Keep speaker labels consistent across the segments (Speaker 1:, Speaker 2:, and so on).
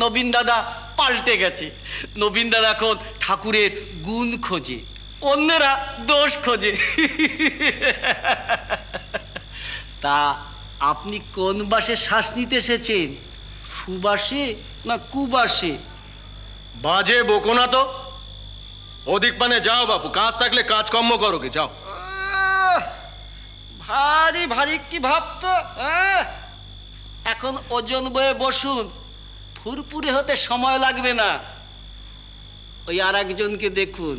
Speaker 1: নবীন দাদা পাল্টে গেছে। নবীন দাদা এখন ঠাকুরের গুণ খোঁজে, অন্যেরা দোষ খোঁজে। তা আপনি কোন বাসে শ্বাস নিতে এসেছেন, সুবাসে না কুবাসে?
Speaker 2: বাজে বকো না তো, ওদিক পানে যাও বাপু, কাজ থাকলে কাজকর্ম করো, কি যাও।
Speaker 1: ভারী ভারী কি ভাবতো। এখন ওজন বয়ে বসুন, ফুরফুরে হতে সময় লাগবে না। ওই আর একজনকে দেখুন,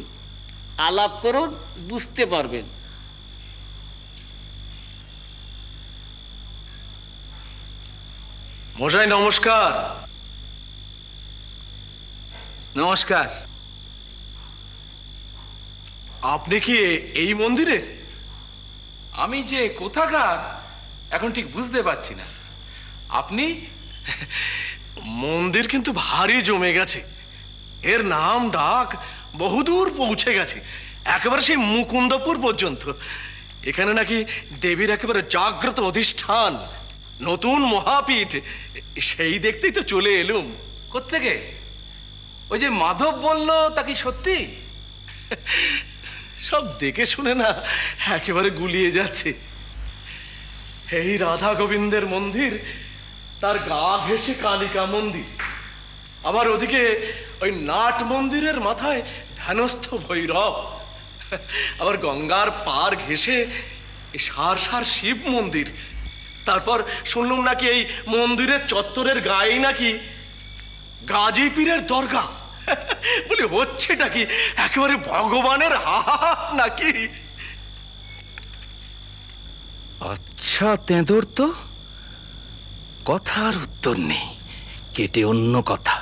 Speaker 1: আলাপ করুন, বুঝতে পারবেন।
Speaker 2: মশাই নমস্কার।
Speaker 3: নমস্কার।
Speaker 2: আপনি কি এই মন্দিরের?
Speaker 3: আমি যে কোথাকার এখন ঠিক বুঝতে পারছি না। আপনি?
Speaker 2: মন্দির কিন্তু ভারী জমে গেছে, এর নাম ডাক বহুদূর পৌঁছে গেছে, একেবারে সেই মুকুন্দপুর পর্যন্ত। এখানে নাকি দেবীর একেবারে জাগ্রত অধিষ্ঠান, নতুন মহাপীঠ, সেই দেখতেই তো চলে এলুম।
Speaker 3: কোত্থেকে? ওই যে মাধব বলল, তা কি সত্যি?
Speaker 2: সব দেখে শুনে না একেবারে গুলিয়ে যাচ্ছে। এই রাধা গোবিন্দের মন্দির, তার গা ঘেঁষে কালিকা মন্দির, আবার ওদিকে ওই নাট মন্দিরের মাথায় ধ্যানস্থ ভৈরব, আবার গঙ্গার পার ঘেঁষে সার সার শিব মন্দির। তারপর শুনলাম নাকি এই মন্দিরের চত্বরের গায়ে নাকি গাজী পীরের দরগা। বলি হচ্ছেটা কি, একেবারে ভগবানের হাত নাকি?
Speaker 4: আচ্ছা তেঁদুর, তো কথার উত্তর নেই, কেটে অন্য কথা।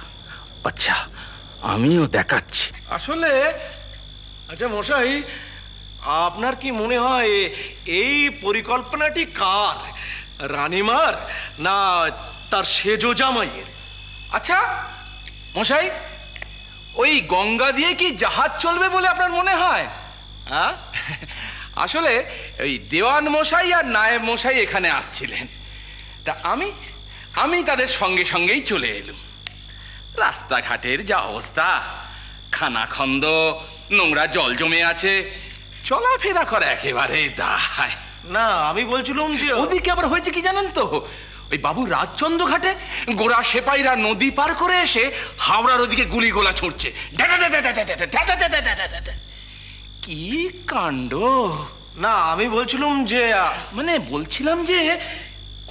Speaker 4: আচ্ছা আমিও দেখাচ্ছি।
Speaker 3: আসলে
Speaker 2: আচ্ছা মশাই, আপনার কি মনে হয় এই পরিকল্পনাটি কার, রানীমার না তার সেজো জামাইয়ের?
Speaker 3: আচ্ছা মশাই, ওই গঙ্গা দিয়ে কি জাহাজ চলবে বলে আপনার মনে হয়? হ্যাঁ, আসলে ওই দেওয়ান মশাই আর নায়েব মশাই এখানে আসছিলেন, তা আমি তাদের সঙ্গে সঙ্গেই চলে এলুম। রাস্তাঘাটের যা অবস্থা, খানাখন্দ, নোংরা জল জমে আছে, চলাফেরা করা একেবারে দায়।
Speaker 2: না আমি বলছিলাম যে
Speaker 3: ওদিকে আবার হয়েছে কি জানেন তো, ওই বাবু রাজচন্দ্র ঘাটে গোরা সেপাইরা নদী পার করে এসে হাওড়ার ওদিকে গুলি গোলা ছুটছে। কি কাণ্ড!
Speaker 2: না আমি বলছিলাম যে
Speaker 3: মানে বলছিলাম যে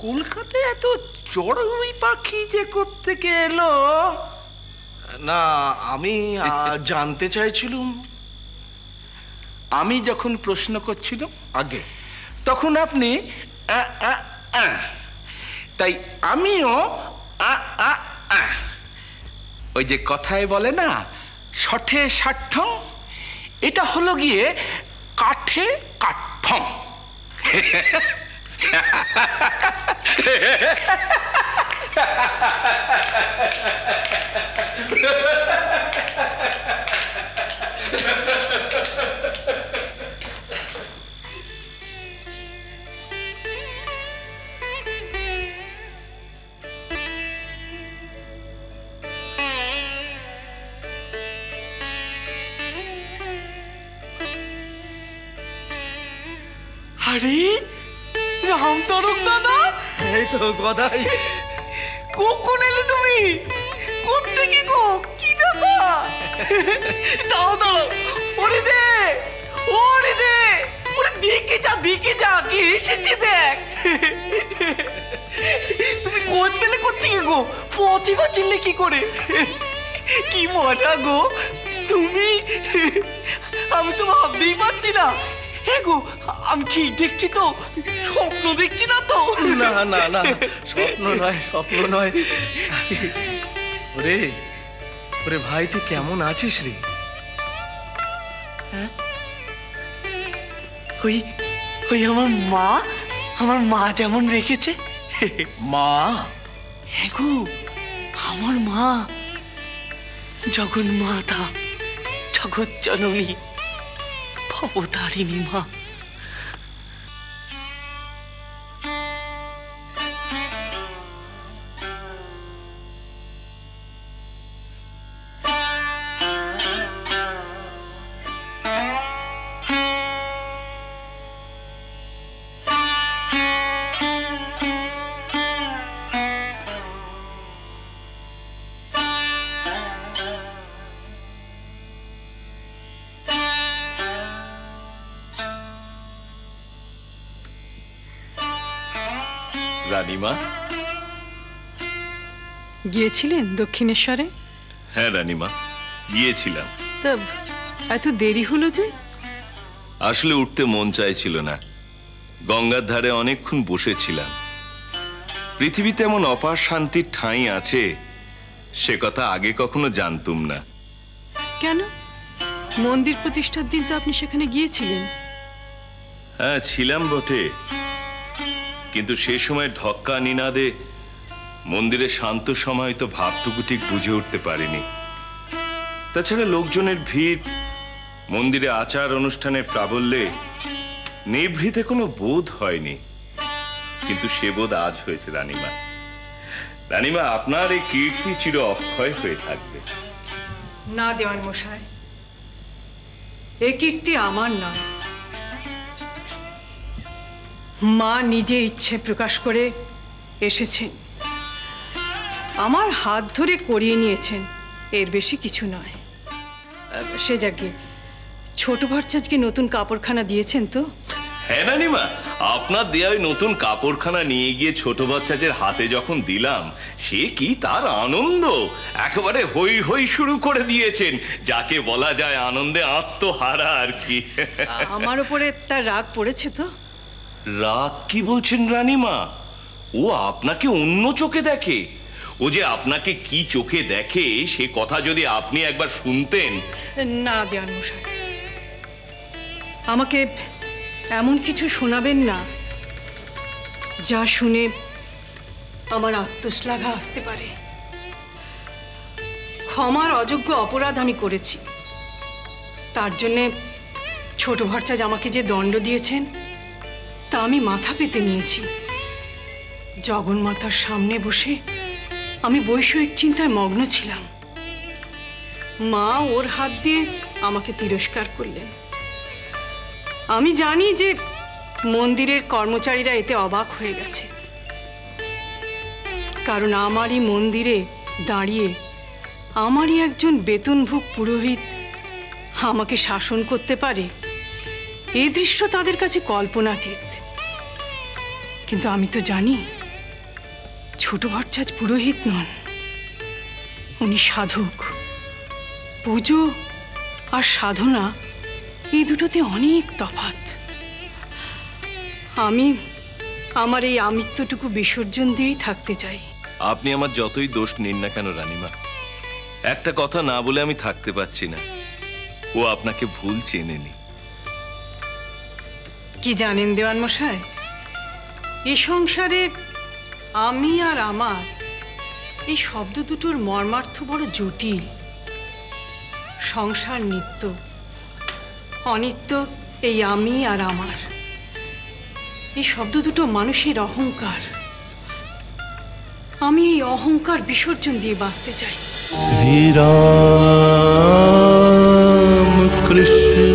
Speaker 3: কলকাতায় এত চড়ুই পাখি যে কোত্থেকে এলো।
Speaker 2: না আমি জানতে চাইছিলাম।
Speaker 3: আমি যখন প্রশ্ন করছিলাম
Speaker 2: আগে,
Speaker 3: তখন আপনি তাই আমিও ওই যে কথায় বলে না, শঠে ষাঠ্যং, এটা হলো গিয়ে কাঠে কাঠ্যং।
Speaker 1: আরে রামতারক দাদা,
Speaker 2: এই তো গদাই।
Speaker 1: কখন এলে তুমি? কোত্থেকে গো? কি ব্যাপার? দাও দাও, ওরে দে, ওরে দে, ওরে দেখে যা, দেখে যা, কি এসেছে দেখ। তুমি খোঁজ পেলে কোত্থেকে গো? প্রতিভা চিনলে কি করে? কি মজা গো তুমি, আমি তো ভাবতেই পারছি না। হ্যাঁ গো, আমি কি দেখছি তো, স্বপ্ন দেখছি না তো?
Speaker 2: না না না, স্বপ্ন নয়, স্বপ্ন নয়। ওরে ওরে ভাই, তুই কেমন আছিস রে?
Speaker 1: ওই ওই আমার মা যেমন রেখেছে।
Speaker 2: মা?
Speaker 1: হ্যাঁ গো, আমার মা জগন্মাতা, জগৎ জননী, ভবতারিণী মা।
Speaker 5: রানীমা।
Speaker 6: গিয়েছিলেন দক্ষিণেশ্বরে?
Speaker 5: হ্যাঁ রানীমা, গিয়েছিলাম।
Speaker 6: তা এত দেরি হলো যে?
Speaker 5: আসলে উঠতে মন চাইছিল না। গঙ্গার ধারে অনেকক্ষণ বসেছিলাম। পৃথিবীতে এমন অপার শান্তির ঠাঁই আছে, সে কথা আগে কখনো জানতুম না।
Speaker 6: কেন? মন্দির প্রতিষ্ঠার দিন তো আপনি সেখানে গিয়েছিলেন।
Speaker 5: হ্যাঁ ছিলাম বটে, কিন্তু সে সময় ঢক্কা নিনাদে মন্দিরের শান্ত সময় তো ভাবটুকু ঠিক বুঝে উঠতে পারিনি। তাছাড়া লোকজনের ভিড়, মন্দিরে আচার অনুষ্ঠানের প্রাবল্যে নিভৃতে কোনো বোধ হয়নি। কিন্তু সে বোধ আজ হয়েছে রানীমা। রানীমা, আপনার এই কীর্তি চির অক্ষয় হয়ে থাকবে।
Speaker 6: না দেওয়ান মশাই, এ কীর্তি আমার নয়। মা নিজে ইচ্ছে প্রকাশ করে এসেছেন, আমার হাত ধরে করিয়ে নিয়েছেন, এর বেশি কিছু নয়। সে যাকে ছোট ভরচাজকে নতুন কাপড়খানা দিয়েছেন তো?
Speaker 5: হ্যাঁ রানীমা, আপনার দেয়া ওই নতুন কাপড়খানা নিয়ে গিয়ে ছোট বাচ্চাদের হাতে যখন দিলাম, সে কি তার আনন্দ! একেবারে হই হই শুরু করে দিয়েছেন, যাকে বলা যায় আনন্দে আত্মহারা আর কি।
Speaker 6: আমার উপরে তার রাগ পড়েছে তো?
Speaker 5: রাগ কি বলছেন রানীমা? ও আপনাকে অন্য চোখে দেখে। ও যে আপনাকে কি চোখে দেখে সে কথা যদি আপনি একবার শুনতেন।
Speaker 6: না দেওয়ান মশাই, আমাকে এমন কিছু শোনাবেন না যা শুনে আমার আত্মশ্লাঘা আসতে পারে। ক্ষমার অযোগ্য অপরাধ আমি করেছি, তার জন্যে ছোট ভরচাজ আমাকে যে দণ্ড দিয়েছেন তা আমি মাথা পেতে নিয়েছি। জগন্মাতার সামনে বসে আমি বৈষয়িক চিন্তায় মগ্ন ছিলাম। মা ওর হাত দিয়ে আমাকে তিরস্কার করলেন। আমি জানি যে মন্দিরের কর্মচারীরা এতে অবাক হয়ে গেছে, কারণ আমারই মন্দিরে দাঁড়িয়ে আমারই একজন বেতনভোগ পুরোহিত আমাকে শাসন করতে পারে, এই দৃশ্য তাদের কাছে কল্পনাতীত। কিন্তু আমি তো জানি ছোট ভরচাজ পুরোহিত নন, উনি সাধক। পুজো আর সাধনা এই দুটোতে অনেক তফাৎ। আমি আমার এই আমিত্বটুকু বিসর্জন দিয়েই থাকতে চাই।
Speaker 5: আপনি আমার যতই দোষ নিন না কেন রানীমা, একটা কথা না বলে আমি থাকতে পারছি না। ও আপনাকে ভুল চেনেনি।
Speaker 6: কি জানেন দেওয়ান মশাই, এ সংসারে আমি আর আমার এই শব্দ দুটোর মর্মার্থ বড় জটিল। সংসার নিত্য, অনিত্য এই আমি আর আমার। এই শব্দ দুটো মানুষের অহংকার। আমি এই অহংকার বিসর্জন দিয়ে বাঁচতে চাই।
Speaker 7: শ্রীরাম কৃষ্ণ